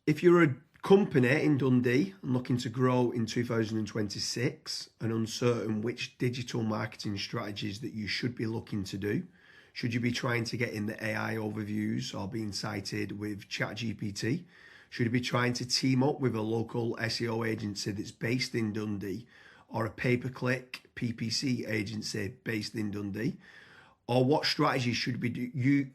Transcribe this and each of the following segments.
If you're a company in Dundee and looking to grow in 2026 and uncertain which digital marketing strategies that you should be looking to do, should you be trying to get in the AI overviews or being cited with ChatGPT? Should you be trying to team up with a local SEO agency that's based in Dundee or a pay-per-click PPC agency based in Dundee? Or what strategies should you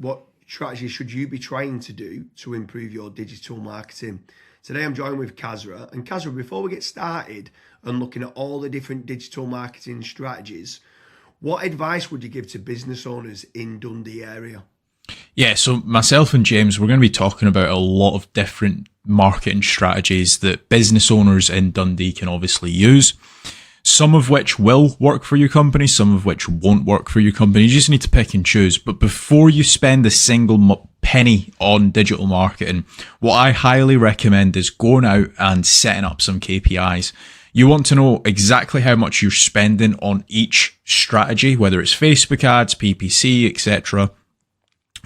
be trying to do to improve your digital marketing? Today I'm joined with Kazra. And Kazra, before we get started and looking at all the different digital marketing strategies, what advice would you give to business owners in Dundee area? Yeah, so myself and James, we're going to be talking about a lot of different marketing strategies that business owners in Dundee can obviously use. Some of which will work for your company, some of which won't work for your company. You just need to pick and choose. But before you spend a single penny on digital marketing, what I highly recommend is going out and setting up some KPIs. You want to know exactly how much you're spending on each strategy, whether it's Facebook ads, PPC, etc.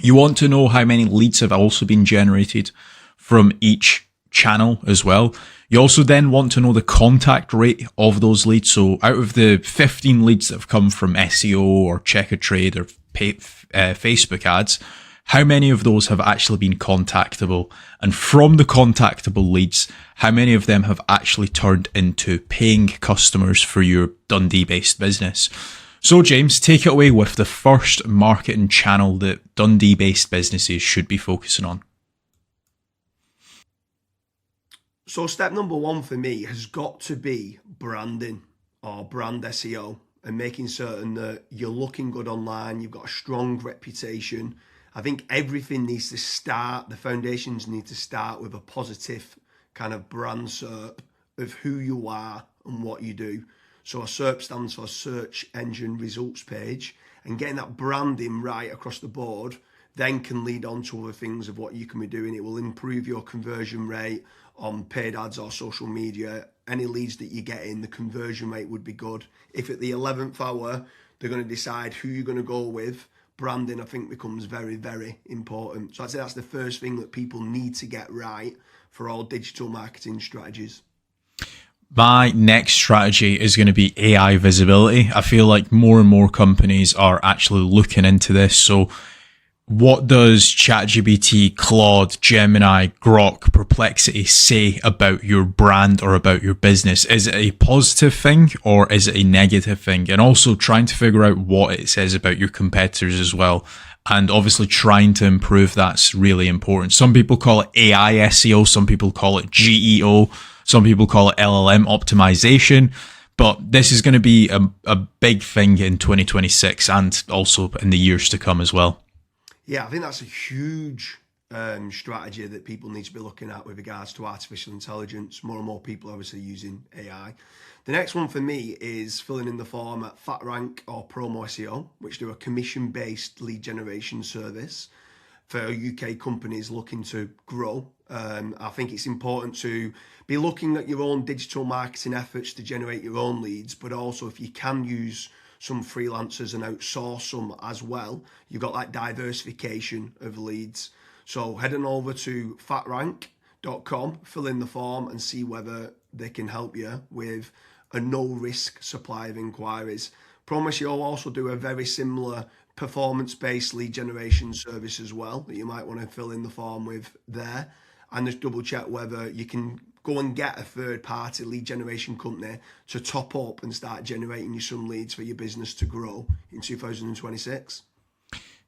You want to know how many leads have also been generated from each channel as well. You also then want to know the contact rate of those leads. So out of the 15 leads that have come from SEO or Check a Trade or Facebook ads, how many of those have actually been contactable? And from the contactable leads, how many of them have actually turned into paying customers for your Dundee-based business? So James, take it away with the first marketing channel that Dundee-based businesses should be focusing on. So step number one for me has got to be branding or brand SEO and making certain that you're looking good online, you've got a strong reputation. I think everything needs to start, the foundations need to start with a positive kind of brand SERP of who you are and what you do. So a SERP stands for Search Engine Results Page, and getting that branding right across the board then can lead on to other things of what you can be doing. It will improve your conversion rate on paid ads or social media. Any leads that you get in, the conversion rate would be good. If at the 11th hour, they're going to decide who you're going to go with, branding, I think, becomes very, very important. So I'd say that's the first thing that people need to get right for all digital marketing strategies. My next strategy is going to be AI visibility. I feel like more and more companies are actually looking into this. So what does ChatGPT, Claude, Gemini, Grok, Perplexity say about your brand or about your business? Is it a positive thing or is it a negative thing? And also trying to figure out what it says about your competitors as well. And obviously trying to improve that's really important. Some people call it AI SEO, some people call it GEO, some people call it LLM optimization. But this is going to be a big thing in 2026 and also in the years to come as well. Yeah, I think that's a huge strategy that people need to be looking at with regards to artificial intelligence. More and more people are obviously using AI. The next one for me is filling in the form at FatRank or Promo SEO, which do a commission-based lead generation service for UK companies looking to grow. I think it's important to be looking at your own digital marketing efforts to generate your own leads, but also if you can use some freelancers and outsource some as well, you've got that diversification of leads. So head on over to fatrank.com, fill in the form and see whether they can help you with a no-risk supply of inquiries. Promise you'll also do a very similar performance-based lead generation service as well that you might want to fill in the form with there, and just double check whether you can go and get a third-party lead generation company to top up and start generating you some leads for your business to grow in 2026.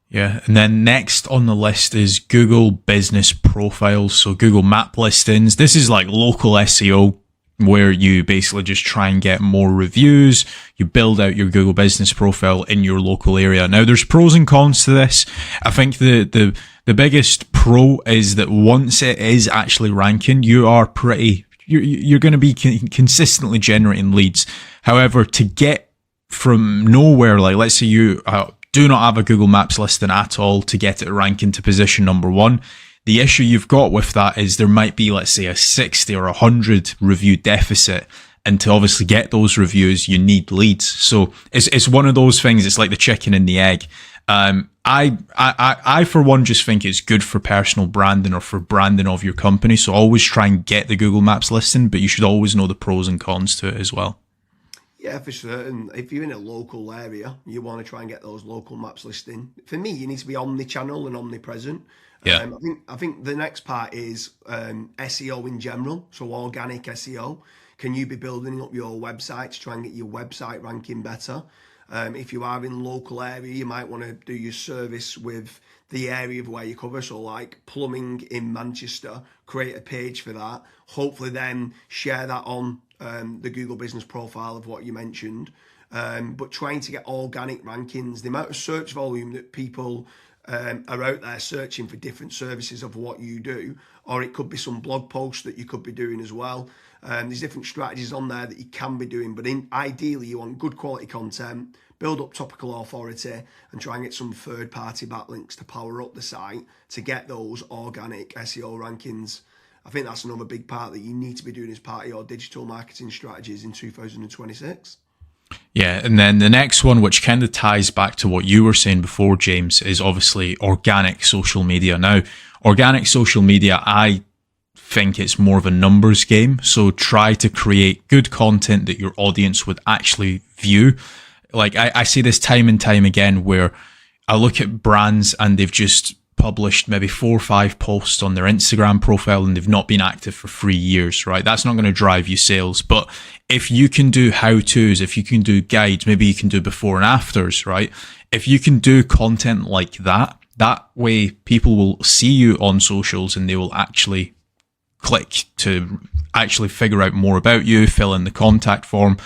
Yeah, and then next on the list is Google Business Profiles, so Google Map listings. This is like local SEO where you basically just try and get more reviews. You build out your Google Business Profile in your local area. Now, there's pros and cons to this. I think the biggest pro is that once it is actually ranking, you're going to be consistently generating leads. However, to get from nowhere, like let's say you do not have a Google Maps listing at all, to get it ranking to position number one, the issue you've got with that is there might be, let's say, a 60 or 100 review deficit And to obviously get those reviews, you need leads. So it's one of those things. It's like the chicken and the egg. I for one just think it's good for personal branding or for branding of your company. So always try and get the Google Maps listing, but you should always know the pros and cons to it as well. Yeah, for certain. If you're in a local area, you want to try and get those local maps listing. For me, you need to be omni-channel and omnipresent. Yeah. I think the next part is SEO in general, so organic SEO. Can you be building up your website to try and get your website ranking better? If you are in local area, you might want to do your service with the area of where you cover. So like plumbing in Manchester, create a page for that. Hopefully then share that on the Google business profile of what you mentioned. But trying to get organic rankings, the amount of search volume that people are out there searching for different services of what you do, or it could be some blog posts that you could be doing as well. There's different strategies on there that you can be doing, but ideally you want good quality content, build up topical authority, and try and get some third-party backlinks to power up the site to get those organic SEO rankings. I think that's another big part that you need to be doing as part of your digital marketing strategies in 2026. Yeah, and then the next one, which kind of ties back to what you were saying before, James, is obviously organic social media. Now, organic social media, I think it's more of a numbers game. So try to create good content that your audience would actually view. Like I see this time and time again where I look at brands and they've just published maybe 4 or 5 posts on their Instagram profile and they've not been active for 3 years, right? That's not going to drive you sales. But if you can do how-tos, if you can do guides, maybe you can do before and afters, right? If you can do content like that, that way people will see you on socials and they will actually click to actually figure out more about you, fill in the contact form.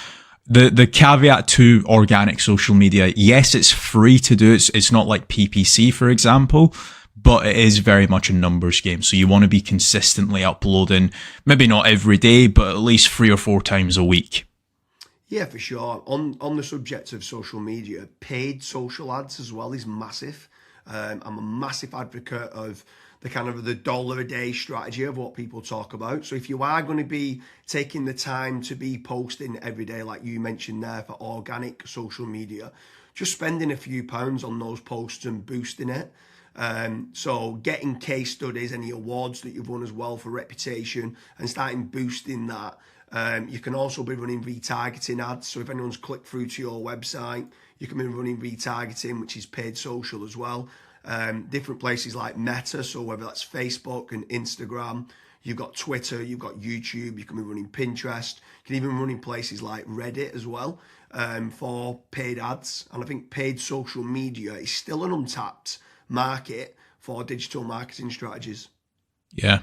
The caveat to organic social media, yes, it's free to do. It's not like PPC, for example, but it is very much a numbers game. So you want to be consistently uploading, maybe not every day, but at least 3 or 4 times a week. Yeah, for sure. On the subject of social media, paid social ads as well is massive. I'm a massive advocate of the kind of the dollar a day strategy of what people talk about. So if you are going to be taking the time to be posting every day, like you mentioned there for organic social media, just spending a few pounds on those posts and boosting it. So getting case studies, any awards that you've won as well for reputation and starting boosting that. You can also be running retargeting ads. So if anyone's clicked through to your website, you can be running retargeting, which is paid social as well. Different places like Meta, so whether that's Facebook and Instagram, you've got Twitter, you've got YouTube, you can be running Pinterest, you can even run in places like Reddit as well for paid ads. And I think paid social media is still an untapped market for digital marketing strategies. Yeah.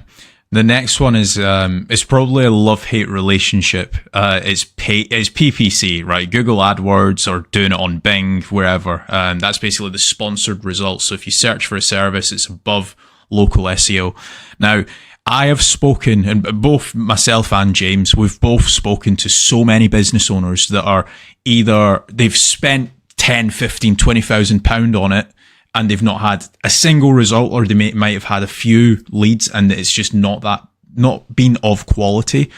The next one is it's probably a love-hate relationship. It's PPC, right? Google AdWords or doing it on Bing, wherever. That's basically the sponsored results. So if you search for a service, it's above local SEO. Now, I have spoken, and both myself and James, we've both spoken to so many business owners that are either they've spent 10, 15, 20,000 pound on it, and they've not had a single result, or they might have had a few leads and it's just not been of quality.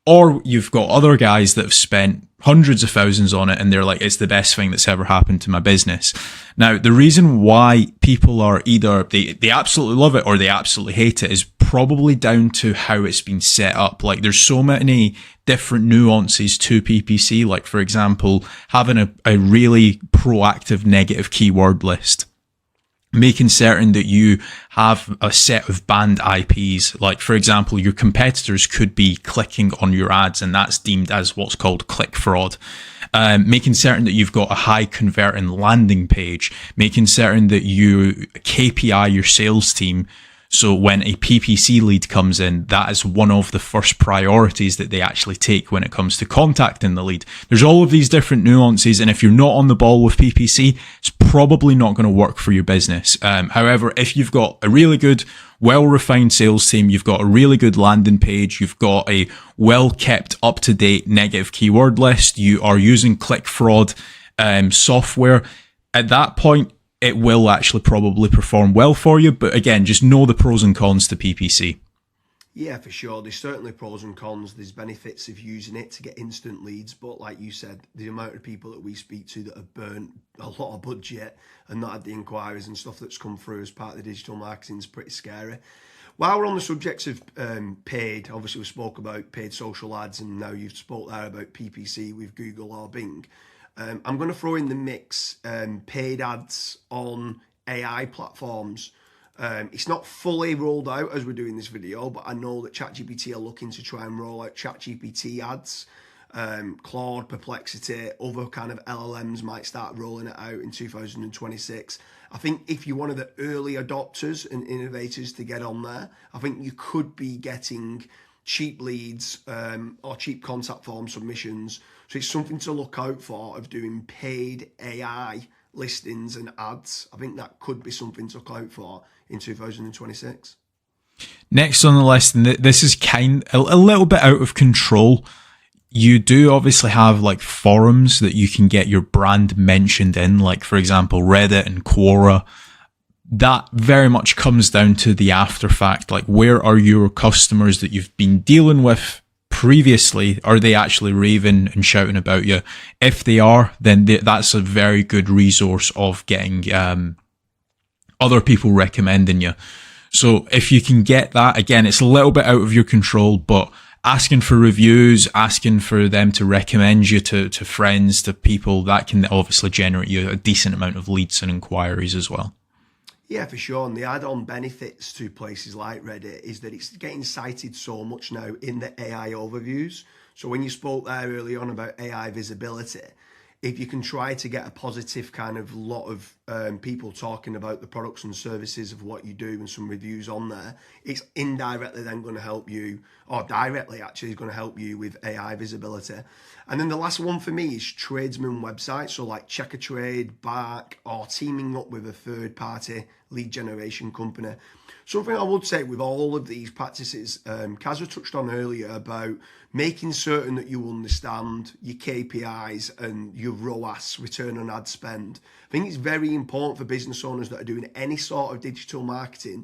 Or you've got other guys that have spent hundreds of thousands on it and they're like, it's the best thing that's ever happened to my business. Now, the reason why people are either they absolutely love it or they absolutely hate it is probably down to how it's been set up. Like there's so many different nuances to PPC. Like for example, having a really proactive negative keyword list. Making certain that you have a set of banned IPs. Like, for example, your competitors could be clicking on your ads and that's deemed as what's called click fraud. Making certain that you've got a high converting landing page. Making certain that you KPI your sales team. So when a PPC lead comes in, that is one of the first priorities that they actually take when it comes to contacting the lead. There's all of these different nuances, and if you're not on the ball with PPC, it's probably not going to work for your business. However, if you've got a really good, well-refined sales team, you've got a really good landing page, you've got a well-kept, up-to-date negative keyword list, you are using click fraud software, at that point, it will actually probably perform well for you. But again, just know the pros and cons to PPC. Yeah, for sure. There's certainly pros and cons. There's benefits of using it to get instant leads, but like you said, the amount of people that we speak to that have burnt a lot of budget and not had the inquiries and stuff that's come through as part of the digital marketing is pretty scary. While we're on the subject of paid, obviously we spoke about paid social ads, and now you've spoke there about PPC with Google or Bing. I'm going to throw in the mix paid ads on AI platforms. It's not fully rolled out as we're doing this video, but I know that ChatGPT are looking to try and roll out ChatGPT ads. Claude, Perplexity, other kind of LLMs might start rolling it out in 2026. I think if you're one of the early adopters and innovators to get on there, I think you could be getting cheap leads or cheap contact form submissions. So it's something to look out for of doing paid AI listings and ads. I think that could be something to look out for in 2026. Next on the list, and this is a little bit out of control. You do obviously have like forums that you can get your brand mentioned in, like for example, Reddit and Quora. That very much comes down to the after fact. Like, where are your customers that you've been dealing with previously? Are they actually raving and shouting about you? If they are, then that's a very good resource of getting other people recommending you. So if you can get that, again, it's a little bit out of your control, but asking for reviews, asking for them to recommend you to friends, to people, that can obviously generate you a decent amount of leads and inquiries as well. Yeah, for sure. And the add-on benefits to places like Reddit is that it's getting cited so much now in the AI overviews. So when you spoke there early on about AI visibility, if you can try to get a positive kind of lot of people talking about the products and services of what you do and some reviews on there, it's indirectly then going to help you, or directly actually is going to help you with AI visibility. And then the last one for me is tradesman websites, so like Check a Trade, Bark, or teaming up with a third party lead generation company. Something I would say with all of these practices, Kazza touched on earlier about making certain that you understand your KPIs and your ROAS, return on ad spend. I think it's very important for business owners that are doing any sort of digital marketing